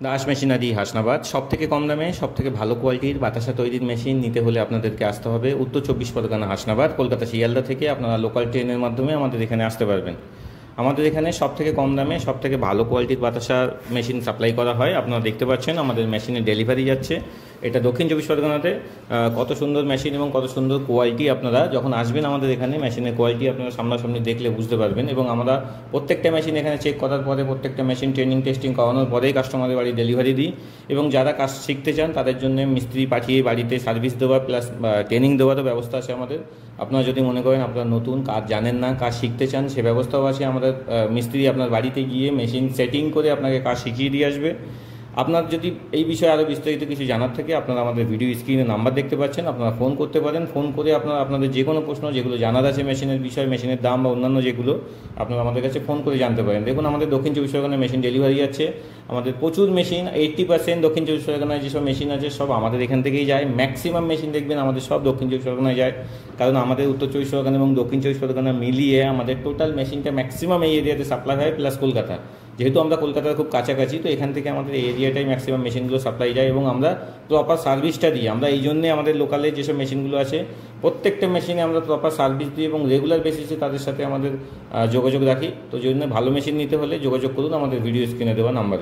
Das machinery Hasnabad সবথেকে কম দামে সবথেকে ভালো কোয়ালিটির বাতাসা তৈরির মেশিন নিতে হলে আপনাদেরকে আসতে হবে উত্তর 24 পরগনা হাসনাবাদ, কলকাতা শিয়ালদা থেকে আপনারা লোকাল ট্রেনের মাধ্যমে আমাদের এখানে আসতে পারবেন। আমাদের এখানে সবথেকে কম দামে সবথেকে ভালো কোয়ালিটির বাতাসা মেশিন সাপ্লাই করা হয়। আপনারা দেখতে পাচ্ছেন আমাদের মেশিনে ডেলিভারি যাচ্ছে। এটা দক্ষিণ 24 পরগনাতে। কত সুন্দর মেশিন এবং কত সুন্দর কোয়ালিটি। আপনারা যখন আসবেন আমাদের এখানে মেশিনের কোয়ালিটি আপনারা সামনাসামনি দেখলে বুঝতে পারবেন। এবং আমরা প্রত্যেকটা মেশিন এখানে চেক করার পরে প্রত্যেকটা মেশিন ট্রেনিং টেস্টিং করানোর পরেই কাস্টমারের বাড়ি ডেলিভারি দিই। এবং যারা কাজ শিখতে চান তাদের জন্য মিস্ত্রি পাঠিয়ে বাড়িতে সার্ভিস দেওয়া প্লাস ট্রেনিং দেওয়ারও ব্যবস্থা আছে আমাদের। আপনারা যদি মনে করেন আপনারা নতুন কাজ জানেন না, কাজ শিখতে চান, সে ব্যবস্থাও আছে আমাদের। মিস্ত্রি আপনার বাড়িতে গিয়ে মেশিন সেটিং করে আপনাকে কাজ শিখিয়ে দিয়ে আসবে। আপনার যদি এই বিষয়ে আরও বিস্তারিত কিছু জানার থাকে আপনারা আমাদের ভিডিও স্ক্রিনে নাম্বার দেখতে পাচ্ছেন, আপনারা ফোন করতে পারেন। ফোন করে আপনারা আপনাদের যে কোনো প্রশ্ন যেগুলো জানার আছে মেশিনের বিষয়, মেশিনের দাম বা অন্যান্য যেগুলো আপনারা আমাদের কাছে ফোন করে জানতে পারেন। দেখুন আমাদের দক্ষিণ 24 পরগনায় মেশিন ডেলিভারি আছে। আমাদের প্রচুর মেশিন 80% দক্ষিণ 24 পরগনায় যেসব মেশিন আছে সব আমাদের এখান থেকেই যায়। ম্যাক্সিমাম মেশিন দেখবেন আমাদের সব দক্ষিণ 24 পরগনায় যায়, কারণ আমাদের উত্তর 24 পরগনা এবং দক্ষিণ 24 পরগনা মিলিয়ে আমাদের টোটাল মেশিনটা ম্যাক্সিমাম এই এরিয়াতে সাপ্লাই হয়, প্লাস কলকাতা। যেহেতু আমরা কলকাতার খুব কাছাকাছি, তো এখান থেকে আমাদের এই এরিয়াটাই ম্যাক্সিমাম মেশিনগুলো সাপ্লাই যায় এবং আমরা প্রপার সার্ভিসটা দিই। আমরা এই জন্যে আমাদের লোকালে যেসব মেশিনগুলো আছে প্রত্যেকটা মেশিনে আমরা প্রপার সার্ভিস দিই এবং রেগুলার বেসিসে তাদের সাথে আমাদের যোগাযোগ রাখি। তো জন্য ভালো মেশিন নিতে হলে যোগাযোগ করুন আমাদের ভিডিও স্ক্রিনে দেওয়া নাম্বার।